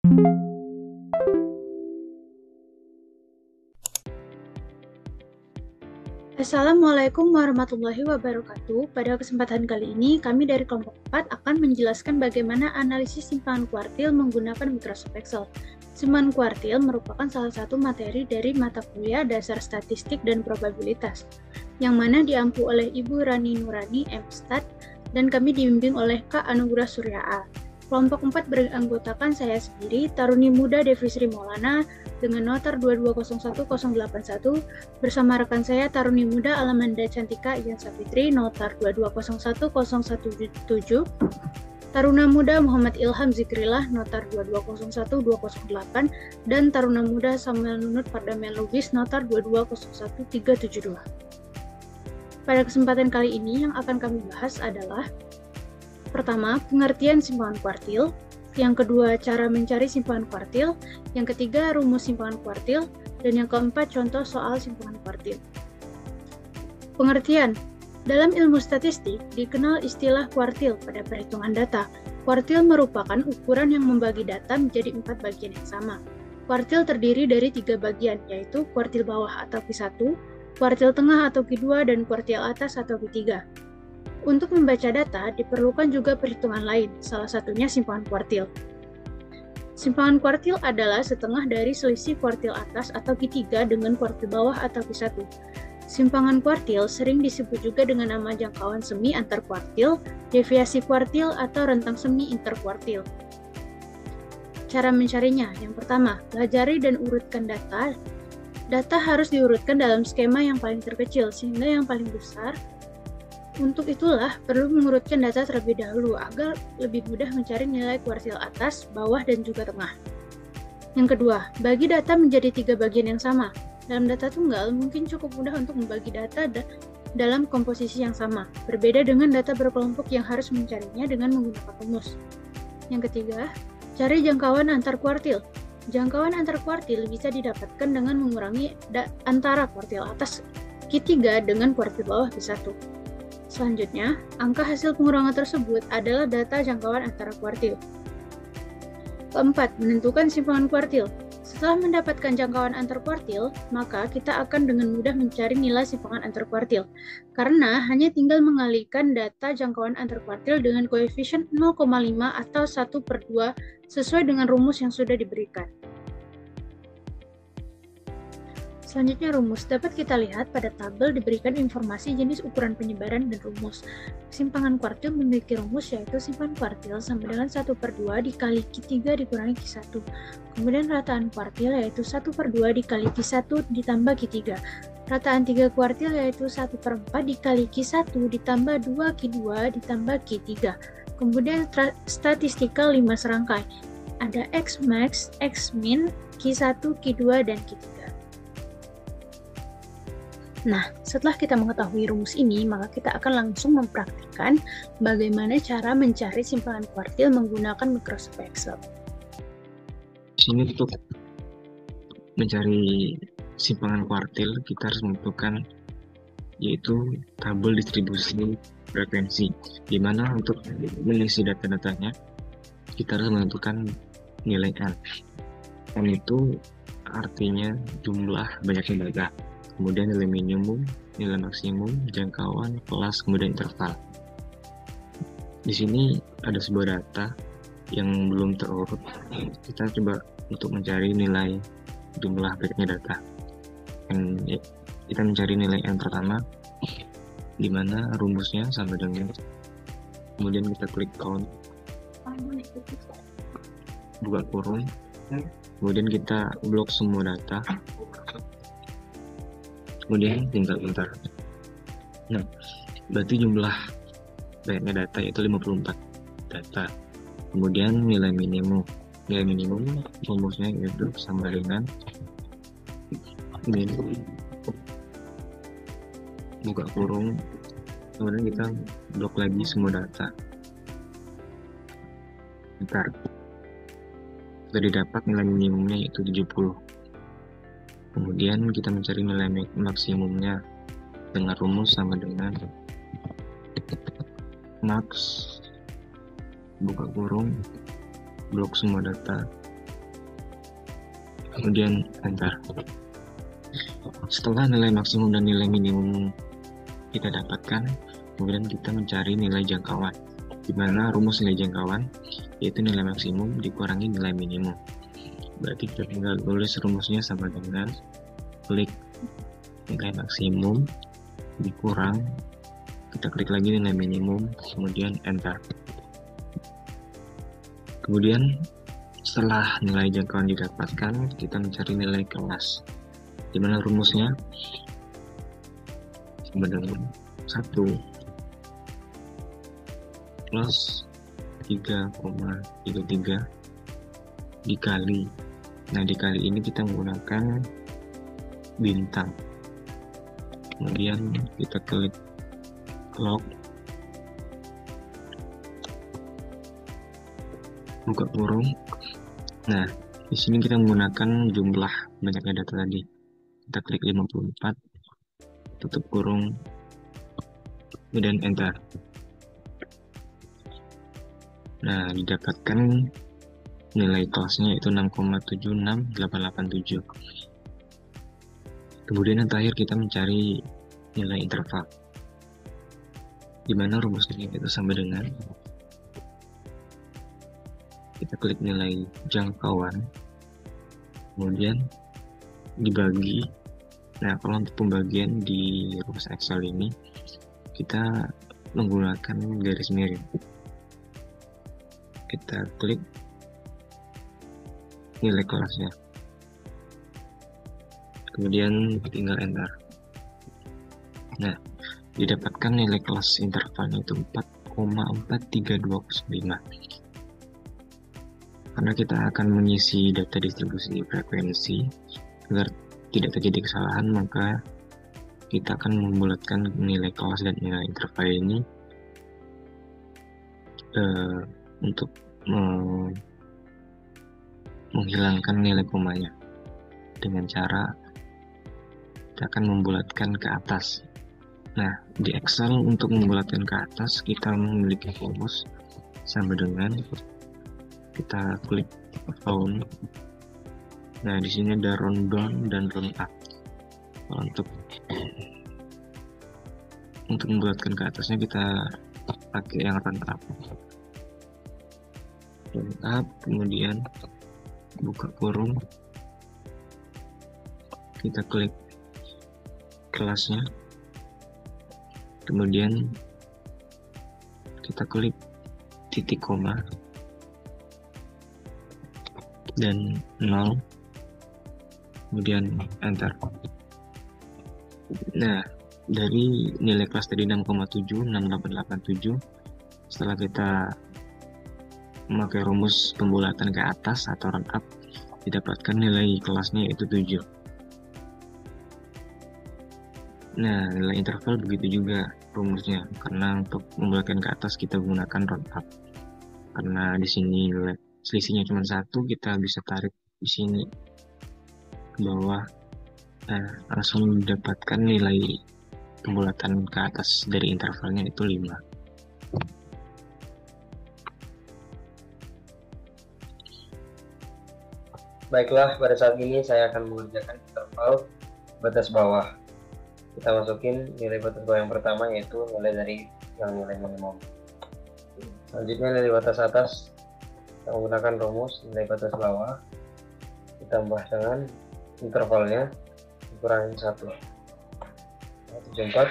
Assalamualaikum warahmatullahi wabarakatuh. Pada kesempatan kali ini, kami dari kelompok 4 akan menjelaskan bagaimana analisis simpangan kuartil menggunakan Microsoft Excel. Simpangan kuartil merupakan salah satu materi dari mata kuliah dasar statistik dan probabilitas, yang mana diampu oleh Ibu Rani Nurani, MStat, dan kami dibimbing oleh Kak Anugrah Surya A. Kelompok 4 beranggotakan saya sendiri, Taruni Muda Devi Sri Maulana, dengan notar 2201081, bersama rekan saya Taruni Muda Alamanda Cantika Ian Sapitri, notar 2201017, Taruna Muda Muhammad Ilham Zikrillah, notar 2201208, dan Taruna Muda Samuel Nunut Pardamel Lubis, notar 2201372. Pada kesempatan kali ini yang akan kami bahas adalah: pertama, pengertian simpangan kuartil. Yang kedua, cara mencari simpangan kuartil. Yang ketiga, rumus simpangan kuartil. Dan yang keempat, contoh soal simpangan kuartil. Pengertian. Dalam ilmu statistik, dikenal istilah kuartil pada perhitungan data. Kuartil merupakan ukuran yang membagi data menjadi 4 bagian yang sama. Kuartil terdiri dari 3 bagian, yaitu kuartil bawah atau Q1, kuartil tengah atau Q2, dan kuartil atas atau Q3. Untuk membaca data, diperlukan juga perhitungan lain, salah satunya simpangan kuartil. Simpangan kuartil adalah setengah dari selisih kuartil atas atau Q3 dengan kuartil bawah atau Q1. Simpangan kuartil sering disebut juga dengan nama jangkauan semi antar kuartil, deviasi kuartil, atau rentang semi interkuartil. Cara mencarinya, yang pertama, pelajari dan urutkan data. Data harus diurutkan dalam skema yang paling terkecil, sehingga yang paling besar. Untuk itulah, perlu mengurutkan data terlebih dahulu agar lebih mudah mencari nilai kuartil atas, bawah, dan juga tengah. Yang kedua, bagi data menjadi 3 bagian yang sama. Dalam data tunggal, mungkin cukup mudah untuk membagi data dalam komposisi yang sama, berbeda dengan data berkelompok yang harus mencarinya dengan menggunakan rumus. Yang ketiga, cari jangkauan antar kuartil. Jangkauan antar kuartil bisa didapatkan dengan mengurangi antara kuartil atas Q3 dengan kuartil bawah Q1. Selanjutnya, angka hasil pengurangan tersebut adalah data jangkauan antara kuartil. Keempat, menentukan simpangan kuartil. Setelah mendapatkan jangkauan antar kuartil, maka kita akan dengan mudah mencari nilai simpangan antar kuartil, karena hanya tinggal mengalihkan data jangkauan antar kuartil dengan koefisien 0,5 atau 1/2 sesuai dengan rumus yang sudah diberikan. Selanjutnya, rumus dapat kita lihat pada tabel diberikan informasi jenis ukuran penyebaran dan rumus. Simpangan kuartil memiliki rumus, yaitu simpangan kuartil sama dengan 1/2 dikali Q3 dikurangi Q1. Kemudian rataan kuartil yaitu 1/2 dikali Q1 ditambah Q3. Rataan 3 kuartil yaitu 1/4 dikali Q1 ditambah 2 Q2 ditambah Q3. Kemudian statistikal 5 serangkai. Ada X max, X min, Q1, Q2, dan Q3. Nah, setelah kita mengetahui rumus ini, maka kita akan langsung mempraktikkan bagaimana cara mencari simpangan kuartil menggunakan Microsoft Excel. Di sini untuk mencari simpangan kuartil, kita harus menentukan yaitu tabel distribusi frekuensi, di mana untuk mengisi data-datanya kita harus menentukan nilai N. N itu artinya jumlah banyaknya data. Kemudian nilai minimum, nilai maksimum, jangkauan, kelas, kemudian interval. Di sini ada sebuah data yang belum terurut. Kita coba untuk mencari nilai jumlah banyaknya data. Dan kita mencari nilai N pertama, di mana rumusnya sama dengan, kemudian kita klik count, buka kurung, kemudian kita blok semua data. Kemudian tinggal enter. Nah, berarti jumlah banyaknya data yaitu 54 data. Kemudian nilai minimum rumusnya itu sama dengan min, buka kurung, kemudian kita blok lagi semua data. Bentar, sudah didapat nilai minimumnya yaitu 70. Kemudian kita mencari nilai maksimumnya dengan rumus sama dengan max, buka kurung, blok semua data, kemudian enter. Setelah nilai maksimum dan nilai minimum kita dapatkan, kemudian kita mencari nilai jangkauan, di mana rumus nilai jangkauan yaitu nilai maksimum dikurangi nilai minimum. Berarti kita tinggal tulis rumusnya sama dengan klik nilai maksimum dikurang, kita klik lagi nilai minimum, kemudian enter. Kemudian setelah nilai jangkauan didapatkan, kita mencari nilai kelas, di mana rumusnya sama dengan 1 plus 3,33 dikali. Nah, dikali ini kita menggunakan bintang. Kemudian kita klik log, buka kurung. Nah, di sini kita menggunakan jumlah banyaknya data tadi. Kita klik 54, tutup kurung, kemudian enter. Nah, didapatkan nilai kelasnya itu 6,76887. Kemudian yang terakhir kita mencari nilai interval, di mana rumusnya itu sama dengan kita klik nilai jangkauan, kemudian dibagi. Nah, kalau untuk pembagian di rumus Excel ini kita menggunakan garis miring. Kita klik nilai kelasnya, kemudian tinggal enter. Nah, didapatkan nilai kelas intervalnya itu 4,4325. Karena kita akan mengisi data distribusi frekuensi agar tidak terjadi kesalahan, maka kita akan membulatkan nilai kelas dan nilai interval ini untuk menghilangkan nilai komanya dengan cara kita akan membulatkan ke atas. Nah, di Excel untuk membulatkan ke atas kita memiliki rumus sama dengan kita klik round. Nah, di sini ada round down dan round up. Untuk membulatkan ke atasnya kita pakai yang round up. Round up, kemudian buka kurung, kita klik kelasnya, kemudian kita klik titik koma dan 0, kemudian enter. Nah, dari nilai kelas tadi 6,76887, setelah kita memakai rumus pembulatan ke atas atau round up, didapatkan nilai kelasnya itu 7. Nah, nilai interval begitu juga rumusnya, karena untuk membulatkan ke atas kita gunakan round up. Karena di sini nilai selisihnya cuma 1, kita bisa tarik di sini ke bawah. Nah, langsung mendapatkan nilai pembulatan ke atas dari intervalnya itu 5. Baiklah, pada saat ini saya akan mengerjakan interval batas bawah. Kita masukin nilai batas bawah yang pertama, yaitu nilai dari yang nilai minimum. Selanjutnya nilai batas atas, kita menggunakan rumus nilai batas bawah ditambah dengan intervalnya dikurangi 1. 74.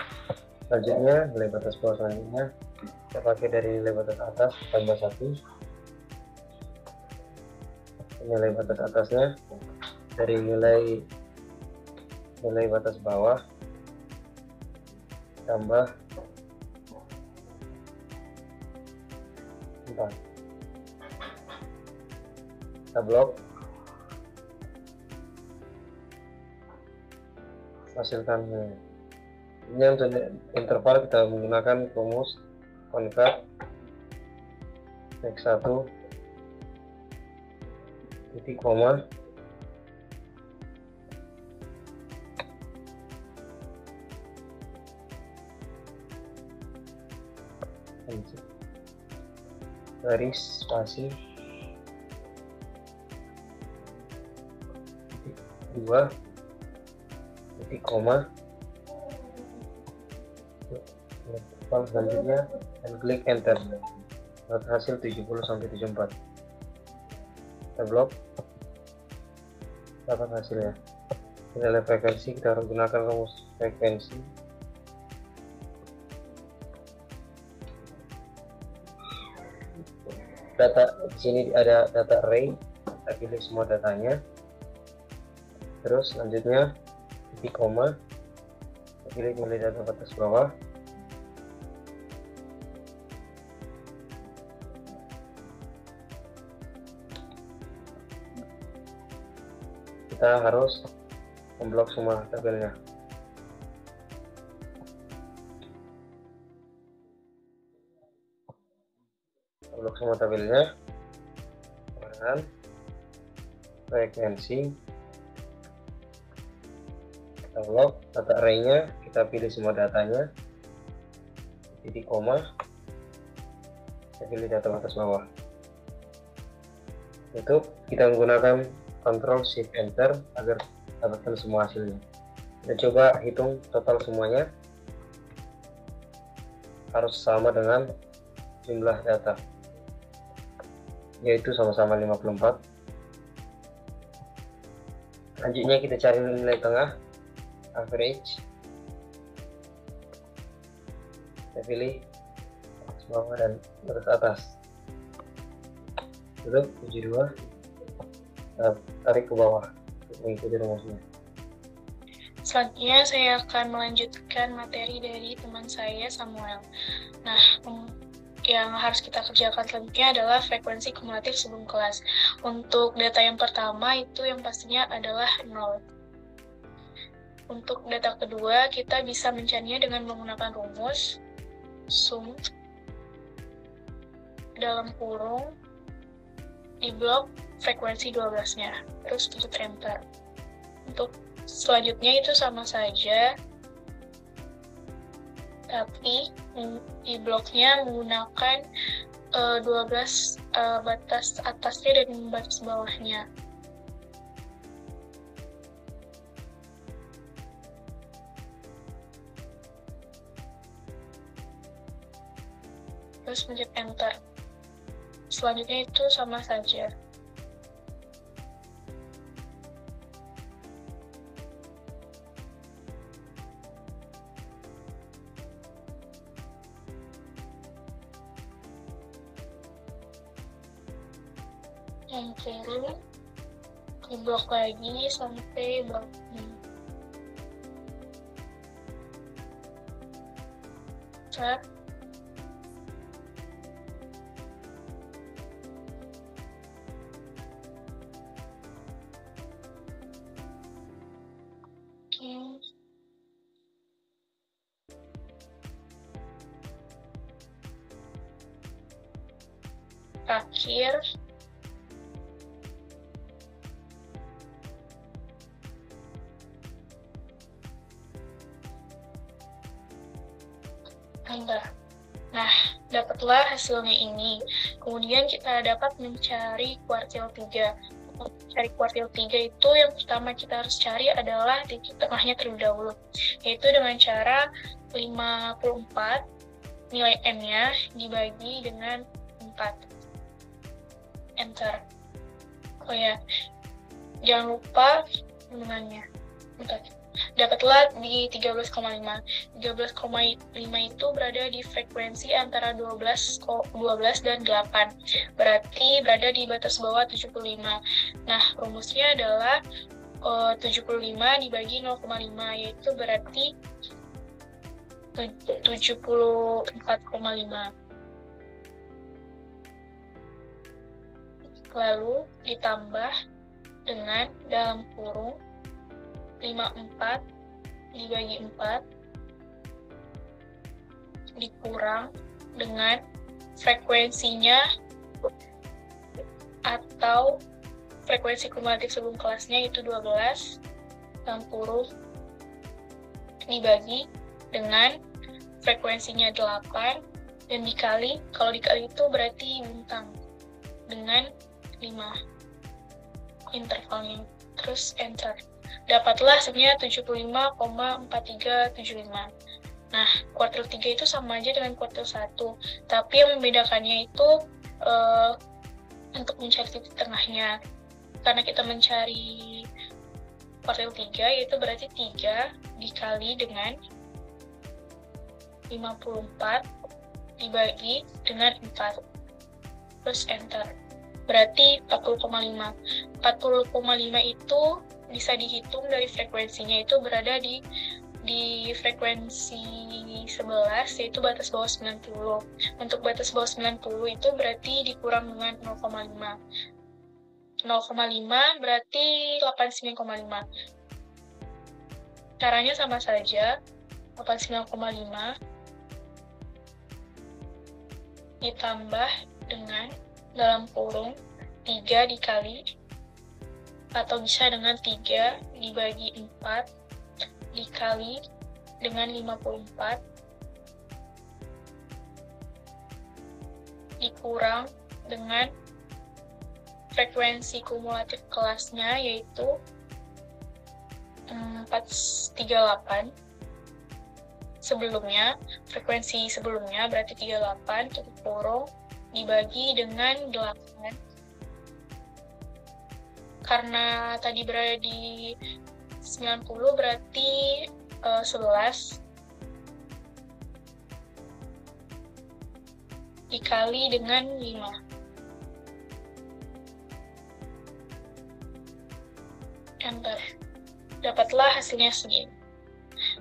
Selanjutnya nilai batas bawah selanjutnya kita pakai dari nilai batas atas tambah 1. Nilai batas atasnya dari nilai batas bawah tambah 4. Kita blok, hasilkan. Ini untuk interval kita menggunakan rumus concat x1 titik koma garis spasi 2 titik koma selanjutnya, dan klik enter. Dapat hasil 70-74. Kita blok, dapat hasilnya. Nilai frekuensi kita harus gunakan rumus frekuensi. Data di sini ada data array, kita pilih semua datanya. Terus selanjutnya titik koma, kita pilih nilai data batas bawah. Kita harus memblok semua tabelnya. Blok semua tabelnya, kemudian frekuensi kita blok, data array-nya kita pilih semua datanya, titik koma, kita pilih data batas bawah. Itu kita menggunakan Ctrl Shift Enter agar dapatkan semua hasilnya. Kita coba hitung total semuanya, harus sama dengan jumlah data, yaitu sama-sama 54. Selanjutnya kita cari nilai tengah, average. Kita pilih atas bawah dan batas atas. Tutup 72. Tarik ke bawah untuk mengikuti rumusnya. Selanjutnya saya akan melanjutkan materi dari teman saya, Samuel. Nah, yang harus kita kerjakan selanjutnya adalah frekuensi kumulatif sebelum kelas. Untuk data yang pertama itu yang pastinya adalah 0. Untuk data kedua, kita bisa mencarinya dengan menggunakan rumus sum dalam kurung di blok frekuensi 12-nya, terus tutup enter. Untuk selanjutnya itu sama saja, tapi di bloknya menggunakan 12 batas atasnya dan batas bawahnya. Terus pencet enter. Selanjutnya itu sama saja. Yang kiri di blok lagi sampai blok ini. Terakhir nah, dapatlah hasilnya ini. Kemudian kita dapat mencari kuartil 3. Untuk mencari kuartil 3 itu yang pertama kita harus cari adalah titik tengahnya terlebih dahulu, yaitu dengan cara 54 nilai n-nya dibagi dengan 4. Enter. Oh ya, jangan lupa hitungannya. Dapatlah di 13,5. 13,5 itu berada di frekuensi antara 12 dan 8. Berarti berada di batas bawah 75. Nah, rumusnya adalah 75 dibagi 0,5, yaitu berarti 74,5. Lalu ditambah dengan dalam kurung 54 dibagi 4 dikurang dengan frekuensinya atau frekuensi kumulatif sebelum kelasnya itu 12 dalam kurung dibagi dengan frekuensinya 8 dan dikali, kalau dikali itu berarti bintang dengan 5 intervalnya, terus enter. Dapatlah hasilnya 75,4375. Nah, kuartil 3 itu sama aja dengan kuartil 1, tapi yang membedakannya itu untuk mencari titik tengahnya. Karena kita mencari kuartil 3, yaitu berarti 3 dikali dengan 54 dibagi dengan 4. Terus enter. Berarti 40,5. 40,5 itu bisa dihitung dari frekuensinya, itu berada di frekuensi 11, yaitu batas bawah 90. Untuk batas bawah 90 itu berarti dikurang dengan 0,5. 0,5 berarti 89,5. Caranya sama saja, 89,5 ditambah dengan dalam kurung 3 dikali, atau bisa dengan 3 dibagi 4 dikali dengan 54 dikurang dengan frekuensi kumulatif kelasnya, yaitu 438. Frekuensi sebelumnya berarti 38 tutup kurung dibagi dengan 8. Karena tadi berada di 90 berarti 11 dikali dengan 5. Enter. Dapatlah hasilnya segini.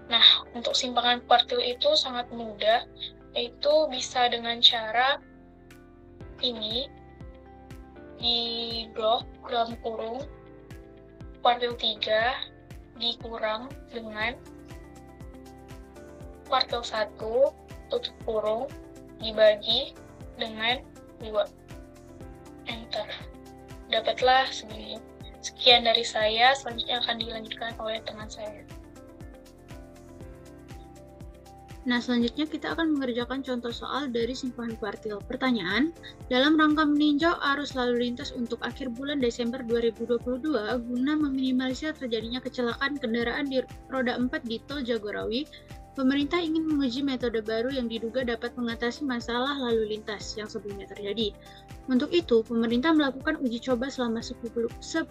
Nah, untuk simpangan kuartil itu sangat mudah, yaitu bisa dengan cara ini, di blok dalam kurung kuartil 3 dikurang dengan kuartil 1 tutup kurung dibagi dengan 2. Enter. Dapatlah segini. Sekian dari saya, selanjutnya akan dilanjutkan oleh teman saya. Nah, selanjutnya kita akan mengerjakan contoh soal dari simpanan kuartil. Pertanyaan, dalam rangka meninjau arus lalu lintas untuk akhir bulan Desember 2022, guna meminimalisir terjadinya kecelakaan kendaraan di roda 4 di Tol Jagorawi, pemerintah ingin menguji metode baru yang diduga dapat mengatasi masalah lalu lintas yang sebelumnya terjadi. Untuk itu, pemerintah melakukan uji coba selama 10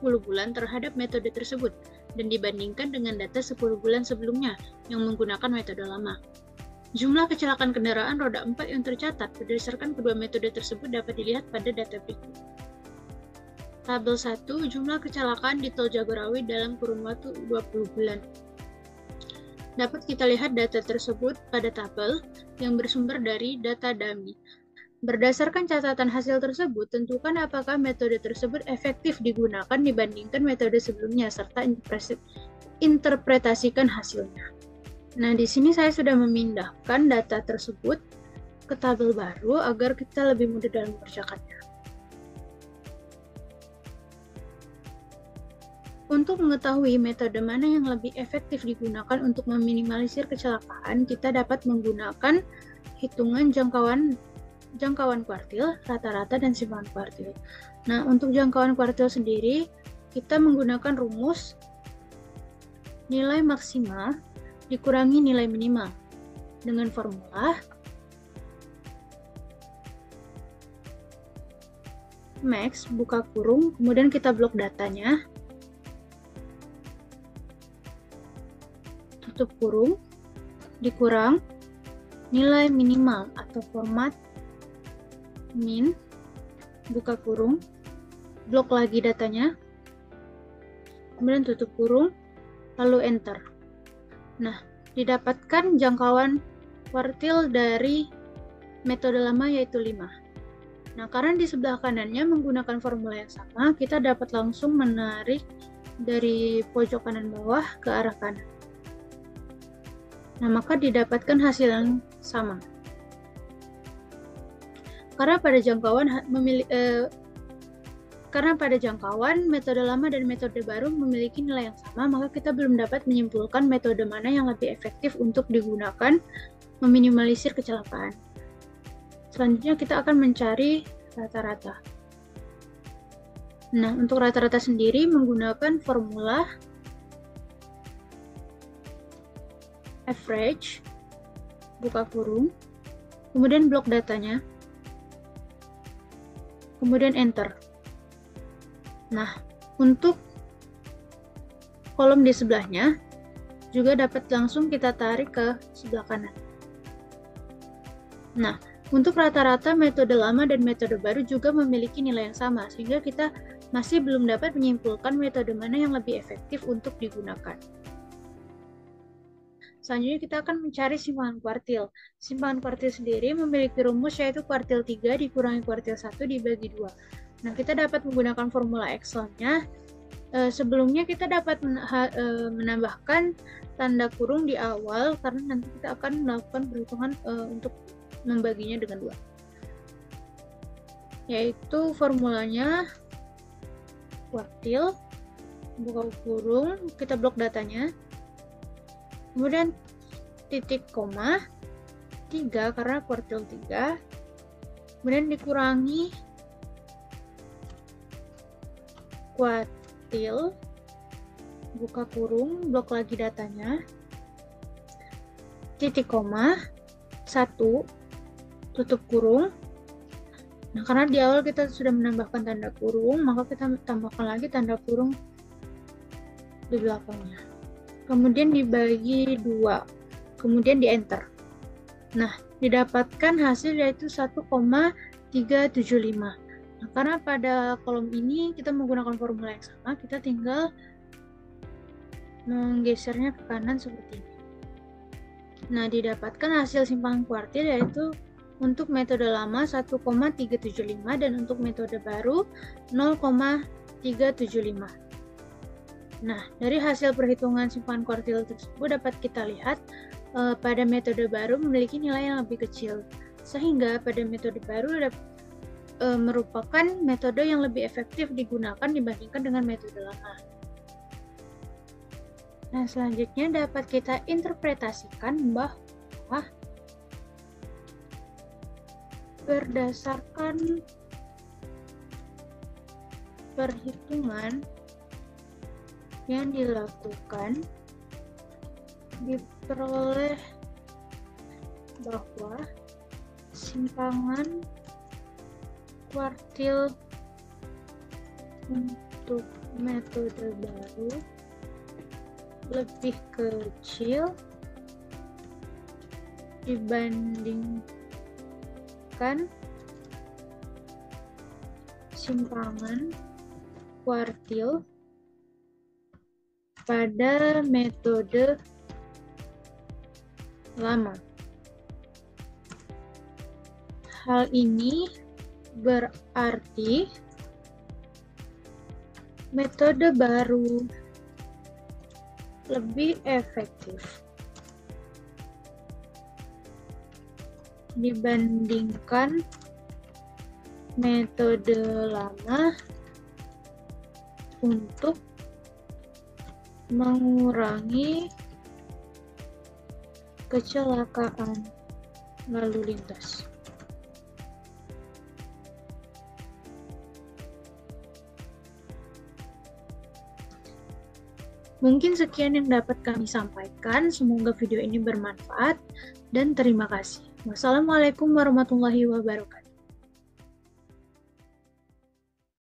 bulan terhadap metode tersebut, dan dibandingkan dengan data 10 bulan sebelumnya yang menggunakan metode lama. Jumlah kecelakaan kendaraan roda 4 yang tercatat berdasarkan kedua metode tersebut dapat dilihat pada data berikut. Tabel 1, jumlah kecelakaan di Tol Jagorawi dalam kurun waktu 20 bulan. Dapat kita lihat data tersebut pada tabel yang bersumber dari data dummy. Berdasarkan catatan hasil tersebut, tentukan apakah metode tersebut efektif digunakan dibandingkan metode sebelumnya, serta interpretasikan hasilnya. Nah, di sini saya sudah memindahkan data tersebut ke tabel baru agar kita lebih mudah dalam mengerjakannya. Untuk mengetahui metode mana yang lebih efektif digunakan untuk meminimalisir kecelakaan, kita dapat menggunakan hitungan jangkauan kuartil, rata-rata, dan simpanan kuartil. Nah, untuk jangkauan kuartil sendiri, kita menggunakan rumus nilai maksimal dikurangi nilai minimal dengan formula max buka kurung, kemudian kita blok datanya, tutup kurung, dikurang nilai minimal atau format min buka kurung, blok lagi datanya, kemudian tutup kurung, lalu enter. Nah, didapatkan jangkauan kuartil dari metode lama yaitu 5. Nah, karena di sebelah kanannya menggunakan formula yang sama, kita dapat langsung menarik dari pojok kanan bawah ke arah kanan. Nah, maka didapatkan hasil yang sama. Karena pada jangkauan metode lama dan metode baru memiliki nilai yang sama, maka kita belum dapat menyimpulkan metode mana yang lebih efektif untuk digunakan meminimalisir kecelakaan. Selanjutnya kita akan mencari rata-rata. Nah, untuk rata-rata sendiri menggunakan formula average, buka kurung, kemudian blok datanya, kemudian enter. Nah, untuk kolom di sebelahnya juga dapat langsung kita tarik ke sebelah kanan. Nah, untuk rata-rata metode lama dan metode baru juga memiliki nilai yang sama, sehingga kita masih belum dapat menyimpulkan metode mana yang lebih efektif untuk digunakan. Selanjutnya kita akan mencari simpangan kuartil. Simpangan kuartil sendiri memiliki rumus yaitu kuartil 3 dikurangi kuartil 1 dibagi 2. Nah, kita dapat menggunakan formula Excel-nya. Sebelumnya kita dapat menambahkan tanda kurung di awal karena nanti kita akan melakukan perhitungan untuk membaginya dengan 2. Yaitu formulanya kuartil, buka kurung, kita blok datanya, kemudian titik koma 3 karena kuartil 3, kemudian dikurangi kuartil, buka kurung, blok lagi datanya, titik koma 1, tutup kurung. Nah, karena di awal kita sudah menambahkan tanda kurung, maka kita tambahkan lagi tanda kurung di belakangnya. Kemudian dibagi 2, kemudian di enter. Nah, didapatkan hasil yaitu 1,375. Nah, karena pada kolom ini kita menggunakan formula yang sama, kita tinggal menggesernya ke kanan seperti ini. Nah, didapatkan hasil simpangan kuartil yaitu untuk metode lama 1,375 dan untuk metode baru 0,375. Nah, dari hasil perhitungan simpangan kuartil tersebut dapat kita lihat pada metode baru memiliki nilai yang lebih kecil, sehingga pada metode baru merupakan metode yang lebih efektif digunakan dibandingkan dengan metode lama. Nah, selanjutnya dapat kita interpretasikan bahwa berdasarkan perhitungan yang dilakukan diperoleh bahwa simpangan kuartil untuk metode baru lebih kecil dibandingkan simpangan kuartil pada metode lama. Hal ini berarti metode baru lebih efektif dibandingkan metode lama untuk mengurangi kecelakaan lalu lintas. Mungkin sekian yang dapat kami sampaikan. Semoga video ini bermanfaat dan terima kasih. Wassalamualaikum warahmatullahi wabarakatuh.